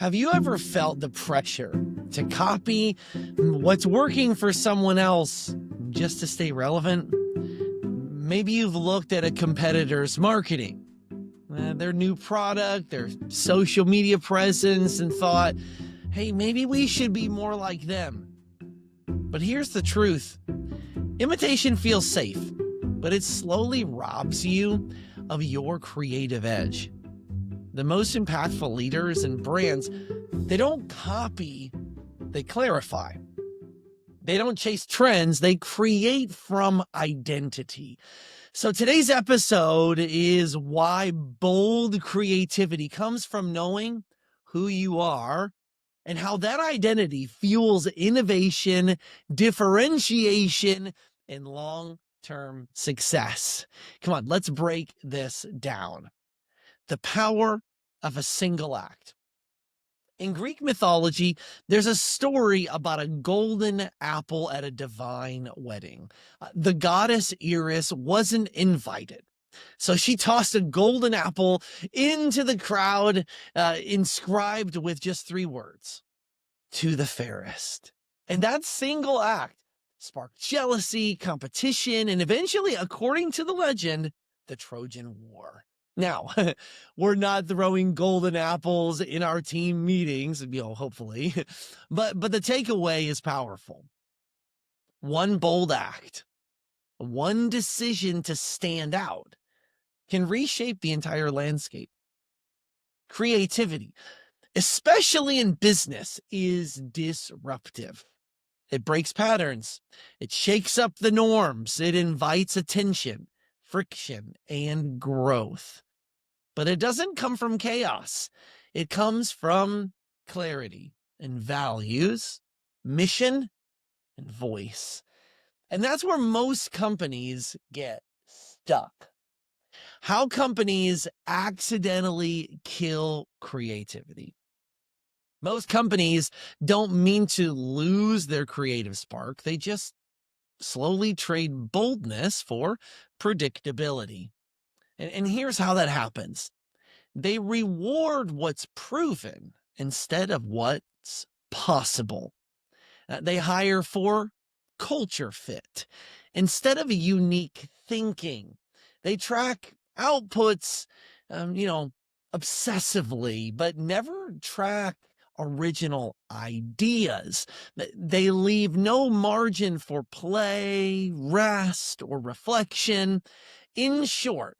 Have you ever felt the pressure to copy what's working for someone else just to stay relevant? Maybe you've looked at a competitor's marketing, their new product, their social media presence, and thought, hey, maybe we should be more like them. But here's the truth. Imitation feels safe, but it slowly robs you of your creative edge. The most impactful leaders and brands, they don't copy, they clarify. They don't chase trends, they create from identity. So today's episode is why bold creativity comes from knowing who you are and how that identity fuels innovation, differentiation, and long-term success. Come on, let's break this down. The power of a single act. In Greek mythology, there's a story about a golden apple at a divine wedding. The goddess Eris wasn't invited, so she tossed a golden apple into the crowd, inscribed with just 3 words, "To the fairest." And that single act sparked jealousy, competition, and eventually, according to the legend, the Trojan War. Now, we're not throwing golden apples in our team meetings, hopefully, but the takeaway is powerful. One bold act, one decision to stand out can reshape the entire landscape. Creativity, especially in business, is disruptive. It breaks patterns. It shakes up the norms. It invites attention, friction, and growth. But it doesn't come from chaos. It comes from clarity and values, mission, and voice. And that's where most companies get stuck. How companies accidentally kill creativity. Most companies don't mean to lose their creative spark. They just slowly trade boldness for predictability. And here's how that happens. They reward what's proven instead of what's possible. They hire for culture fit instead of unique thinking. They track outputs, obsessively, but never track original ideas. They leave no margin for play, rest, or reflection. In short,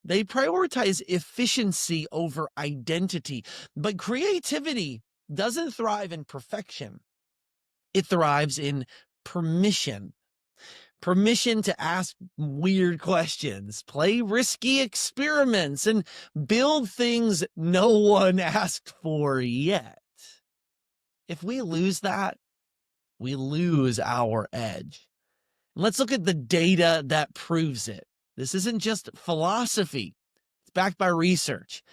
they prioritize efficiency over identity, but creativity doesn't thrive in perfection. It thrives in permission. Permission to ask weird questions, play risky experiments, and build things no one asked for yet. If we lose that, we lose our edge. Let's look at the data that proves it. This isn't just philosophy. It's backed by research.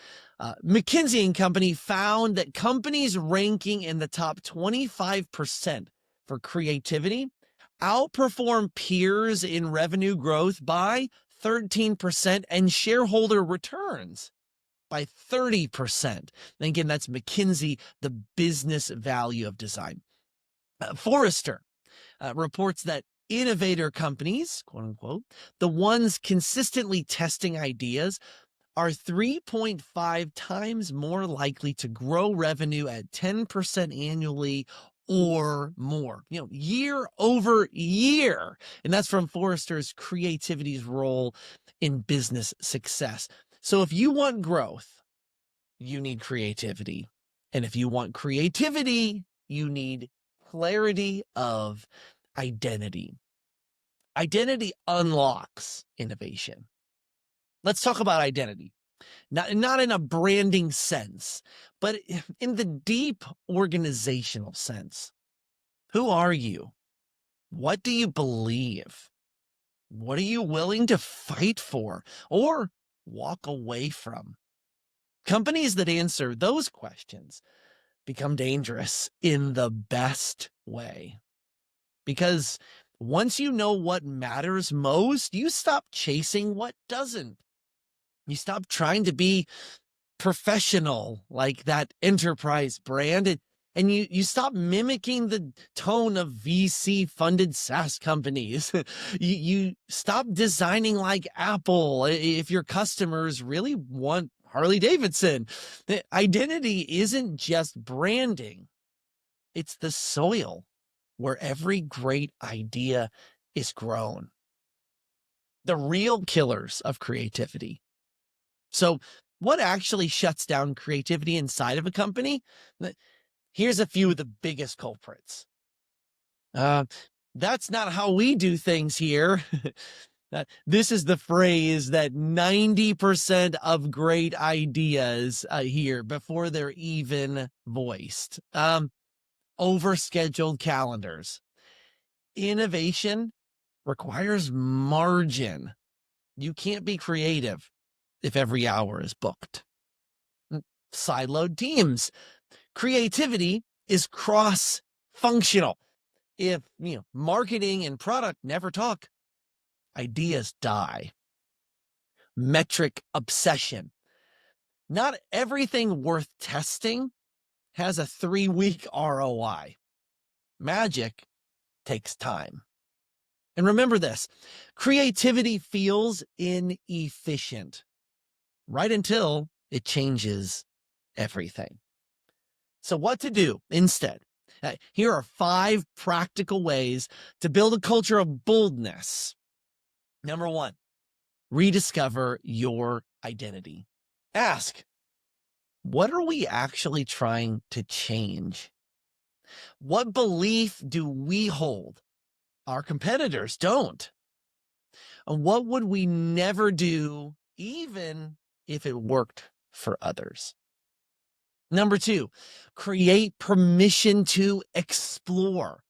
McKinsey & Company found that companies ranking in the top 25% for creativity outperform peers in revenue growth by 13% and shareholder returns by 30%. And again, that's McKinsey, the business value of design. Forrester reports that innovator companies, quote unquote, the ones consistently testing ideas, are 3.5 times more likely to grow revenue at 10% annually or more, year over year. And that's from Forrester's Creativity's Role in Business Success. So if you want growth, you need creativity. And if you want creativity, you need clarity of identity. Identity unlocks innovation. Let's talk about identity. Not in a branding sense, but in the deep organizational sense. Who are you? What do you believe? What are you willing to fight for or walk away from? Companies that answer those questions become dangerous in the best way. Because once you know what matters most, you stop chasing what doesn't. You stop trying to be professional, like that enterprise brand. And you stop mimicking the tone of VC funded SaaS companies. You stop designing like Apple if your customers really want Harley Davidson. The identity isn't just branding, it's the soil where every great idea is grown. The real killers of creativity. So, what actually shuts down creativity inside of a company? Here's a few of the biggest culprits. That's not how we do things here. This is the phrase that 90% of great ideas hear before they're even voiced. Overscheduled calendars. Innovation requires margin. You can't be creative if every hour is booked. Siloed teams. Creativity is cross-functional. If marketing and product never talk, ideas die. Metric obsession. Not everything worth testing has a 3-week ROI. Magic takes time. And remember this, creativity feels inefficient right until it changes everything. So what to do instead? Here are 5 practical ways to build a culture of boldness. Number 1, rediscover your identity. Ask, what are we actually trying to change? What belief do we hold? Our competitors don't. And what would we never do, even if it worked for others? Number 2, create permission to explore.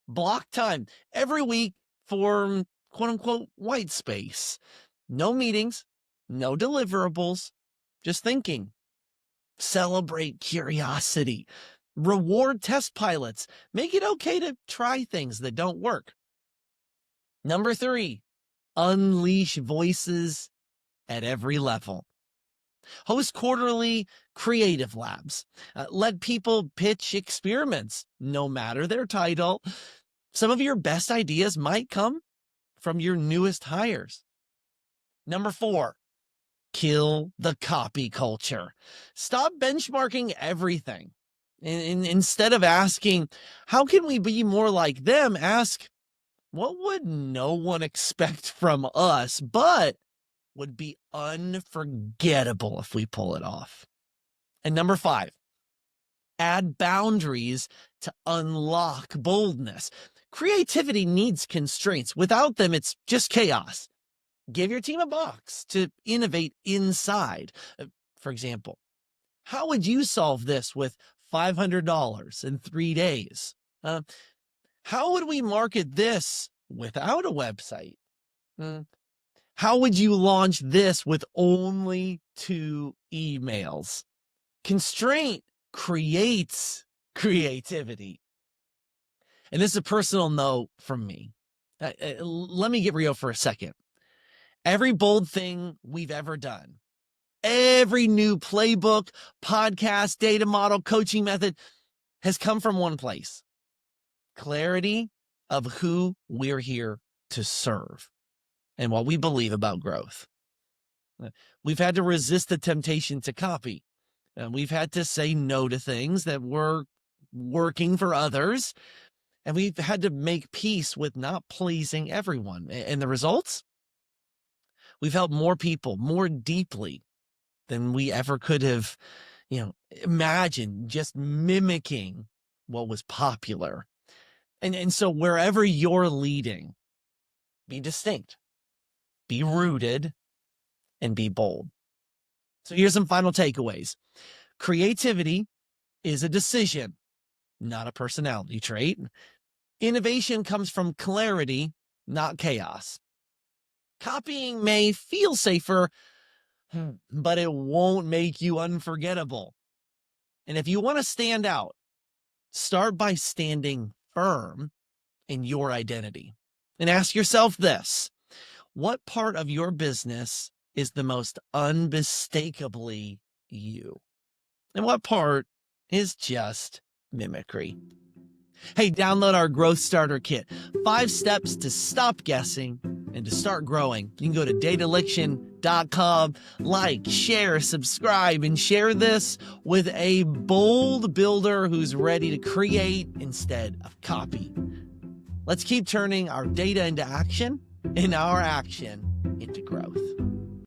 Block time every week for quote unquote white space. No meetings, no deliverables, just thinking. Celebrate curiosity. Reward test pilots. Make it okay to try things that don't work. Number 3, unleash voices at every level. Host quarterly creative labs. Let people pitch experiments, no matter their title. Some of your best ideas might come from your newest hires. Number 4, kill the copy culture. Stop benchmarking everything. Instead of asking, how can we be more like them? Ask, what would no one expect from us, but would be unforgettable if we pull it off? And number 5, add boundaries to unlock boldness. Creativity needs constraints. Without them, it's just chaos. Give your team a box to innovate inside. For example, how would you solve this with $500 in 3 days? How would we market this without a website? How would you launch this with only 2 emails? Constraint creates creativity. And this is a personal note from me. Let me get real for a second. Every bold thing we've ever done, every new playbook, podcast, data model, coaching method has come from one place: clarity of who we're here to serve and what we believe about growth. We've had to resist the temptation to copy. And we've had to say no to things that were working for others. And we've had to make peace with not pleasing everyone. And the results? We've helped more people more deeply than we ever could have, imagined, just mimicking what was popular. And so wherever you're leading, be distinct, be rooted, and be bold. So here's some final takeaways. Creativity is a decision, not a personality trait. Innovation comes from clarity, not chaos. Copying may feel safer, but it won't make you unforgettable. And if you want to stand out, start by standing firm in your identity. And ask yourself this: what part of your business is the most unmistakably you? And what part is just mimicry? Hey, download our Growth Starter Kit. 5 steps to stop guessing and to start growing. You can go to dataliction.com, like, share, subscribe, and share this with a bold builder who's ready to create instead of copy. Let's keep turning our data into action and our action into growth.